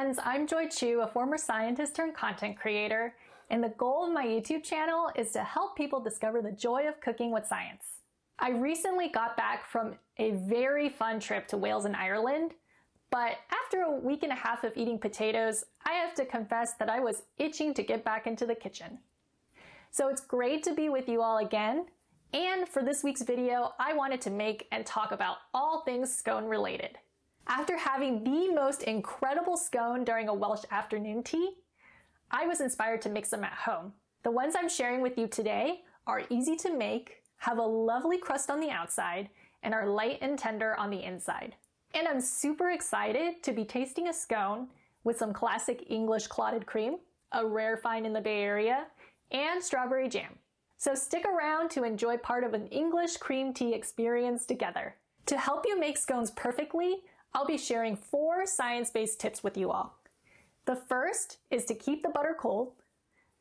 friends, I'm Joy Chu, a former scientist turned content creator, and the goal of my YouTube channel is to help people discover the joy of cooking with science. I recently got back from a very fun trip to Wales and Ireland, but after a week and a half of eating potatoes, I have to confess that I was itching to get back into the kitchen. So it's great to be with you all again, and for this week's video, I wanted to make and talk about all things scone related. After having the most incredible scone during a Welsh afternoon tea, I was inspired to make some at home. The ones I'm sharing with you today are easy to make, have a lovely crust on the outside, and are light and tender on the inside. And I'm super excited to be tasting a scone with some classic English clotted cream, a rare find in the Bay Area, and strawberry jam. So stick around to enjoy part of an English cream tea experience together. To help you make scones perfectly, I'll be sharing 4 science-based tips with you all. The first is to keep the butter cold.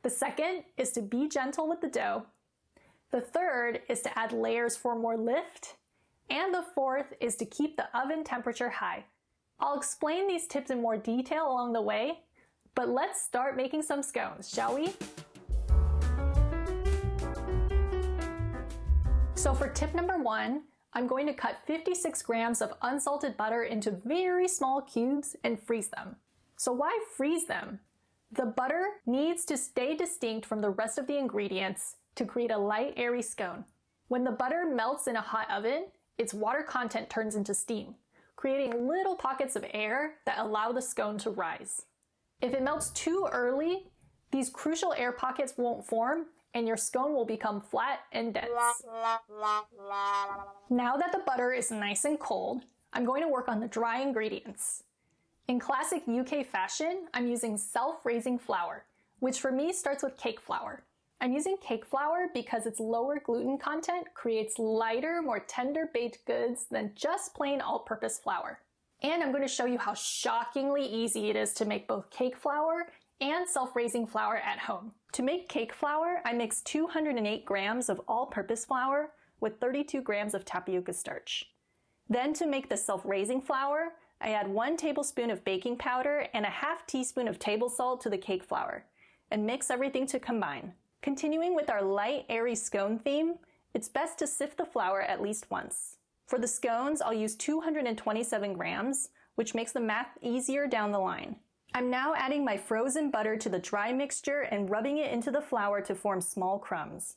The second is to be gentle with the dough. The third is to add layers for more lift. And the fourth is to keep the oven temperature high. I'll explain these tips in more detail along the way, but let's start making some scones, shall we? So for tip number 1, I'm going to cut 56 grams of unsalted butter into very small cubes and freeze them. So why freeze them? The butter needs to stay distinct from the rest of the ingredients to create a light, airy scone. When the butter melts in a hot oven, its water content turns into steam, creating little pockets of air that allow the scone to rise. If it melts too early, these crucial air pockets won't form and your scone will become flat and dense. Now that the butter is nice and cold, I'm going to work on the dry ingredients. In classic UK fashion, I'm using self-raising flour, which for me starts with cake flour. I'm using cake flour because its lower gluten content creates lighter, more tender baked goods than just plain all-purpose flour. And I'm going to show you how shockingly easy it is to make both cake flour and self-raising flour at home. To make cake flour, I mix 208 grams of all-purpose flour with 32 grams of tapioca starch. Then to make the self-raising flour, I add 1 tablespoon of baking powder and a half teaspoon of table salt to the cake flour, and mix everything to combine. Continuing with our light, airy scone theme, it's best to sift the flour at least once. For the scones, I'll use 227 grams, which makes the math easier down the line. I'm now adding my frozen butter to the dry mixture and rubbing it into the flour to form small crumbs.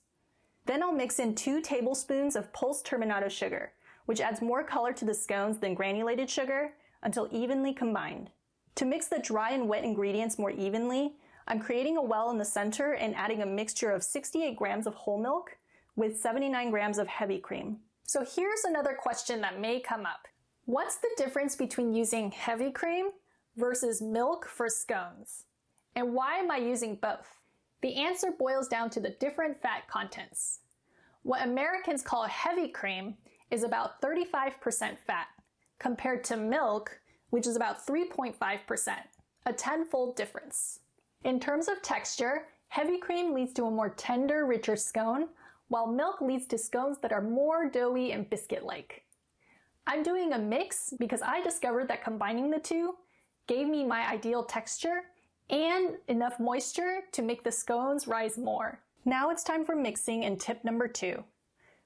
Then I'll mix in 2 tablespoons of pulsed turbinado sugar, which adds more color to the scones than granulated sugar, until evenly combined. To mix the dry and wet ingredients more evenly, I'm creating a well in the center and adding a mixture of 68 grams of whole milk with 79 grams of heavy cream. So here's another question that may come up. What's the difference between using heavy cream versus milk for scones? And why am I using both? The answer boils down to the different fat contents. What Americans call heavy cream is about 35% fat, compared to milk, which is about 3.5%, a tenfold difference. In terms of texture, heavy cream leads to a more tender, richer scone, while milk leads to scones that are more doughy and biscuit-like. I'm doing a mix because I discovered that combining the two gave me my ideal texture and enough moisture to make the scones rise more. Now it's time for mixing and tip number 2.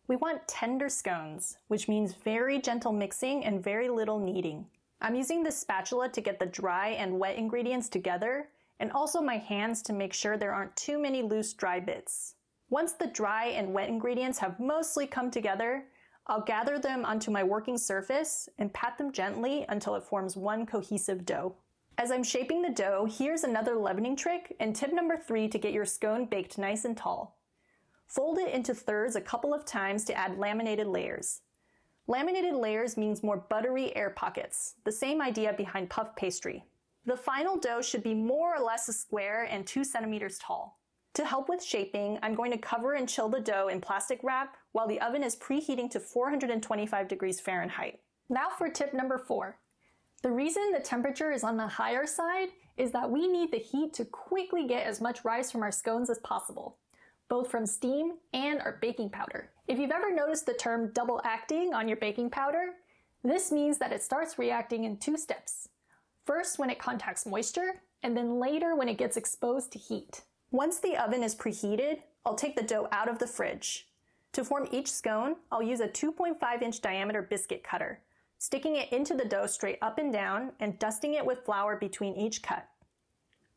We want tender scones, which means very gentle mixing and very little kneading. I'm using this spatula to get the dry and wet ingredients together, and also my hands to make sure there aren't too many loose dry bits. Once the dry and wet ingredients have mostly come together, I'll gather them onto my working surface and pat them gently until it forms one cohesive dough. As I'm shaping the dough, here's another leavening trick and tip number 3 to get your scone baked nice and tall. Fold it into thirds a couple of times to add laminated layers. Laminated layers means more buttery air pockets, the same idea behind puff pastry. The final dough should be more or less a square and 2 centimeters tall. To help with shaping, I'm going to cover and chill the dough in plastic wrap while the oven is preheating to 425 degrees Fahrenheit. Now for tip number 4. The reason the temperature is on the higher side is that we need the heat to quickly get as much rise from our scones as possible, both from steam and our baking powder. If you've ever noticed the term double acting on your baking powder, this means that it starts reacting in 2 steps. First when it contacts moisture, and then later when it gets exposed to heat. Once the oven is preheated, I'll take the dough out of the fridge. To form each scone, I'll use a 2.5-inch diameter biscuit cutter, sticking it into the dough straight up and down and dusting it with flour between each cut.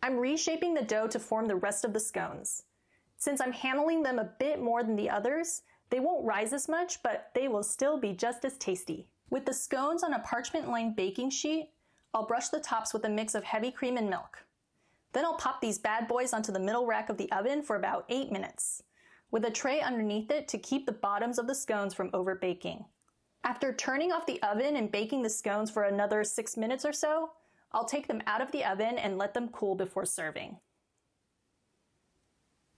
I'm reshaping the dough to form the rest of the scones. Since I'm handling them a bit more than the others, they won't rise as much, but they will still be just as tasty. With the scones on a parchment-lined baking sheet, I'll brush the tops with a mix of heavy cream and milk. Then I'll pop these bad boys onto the middle rack of the oven for about 8 minutes, with a tray underneath it to keep the bottoms of the scones from over-baking. After turning off the oven and baking the scones for another 6 minutes or so, I'll take them out of the oven and let them cool before serving.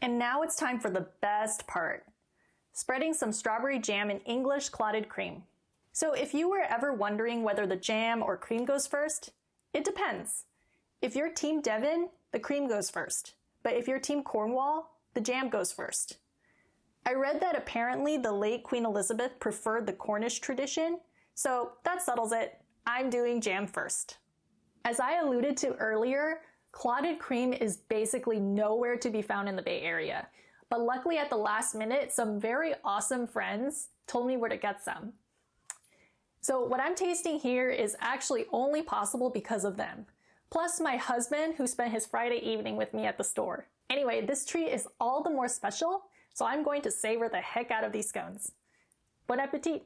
And now it's time for the best part, spreading some strawberry jam in English clotted cream. So if you were ever wondering whether the jam or cream goes first, it depends. If you're Team Devon, the cream goes first. But if you're Team Cornwall, the jam goes first. I read that apparently the late Queen Elizabeth preferred the Cornish tradition, so that settles it. I'm doing jam first. As I alluded to earlier, clotted cream is basically nowhere to be found in the Bay Area. But luckily at the last minute, some very awesome friends told me where to get some. So what I'm tasting here is actually only possible because of them. Plus my husband, who spent his Friday evening with me at the store. Anyway, this treat is all the more special, so I'm going to savor the heck out of these scones. Bon appetit!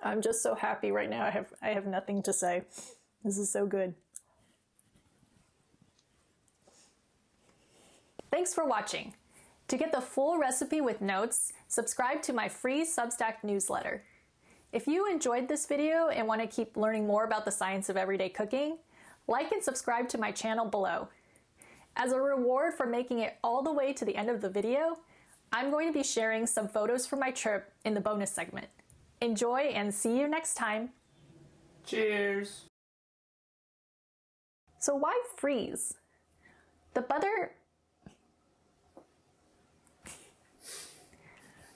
I'm just so happy right now. I have nothing to say. This is so good. Thanks for watching. To get the full recipe with notes, subscribe to my free Substack newsletter. If you enjoyed this video and want to keep learning more about the science of everyday cooking, like and subscribe to my channel below. As a reward for making it all the way to the end of the video, I'm going to be sharing some photos from my trip in the bonus segment. Enjoy and see you next time. Cheers! So why freeze? The butter...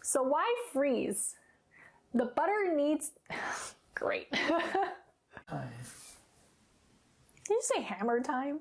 So why freeze? The butter needs... Great. Did you say hammer time?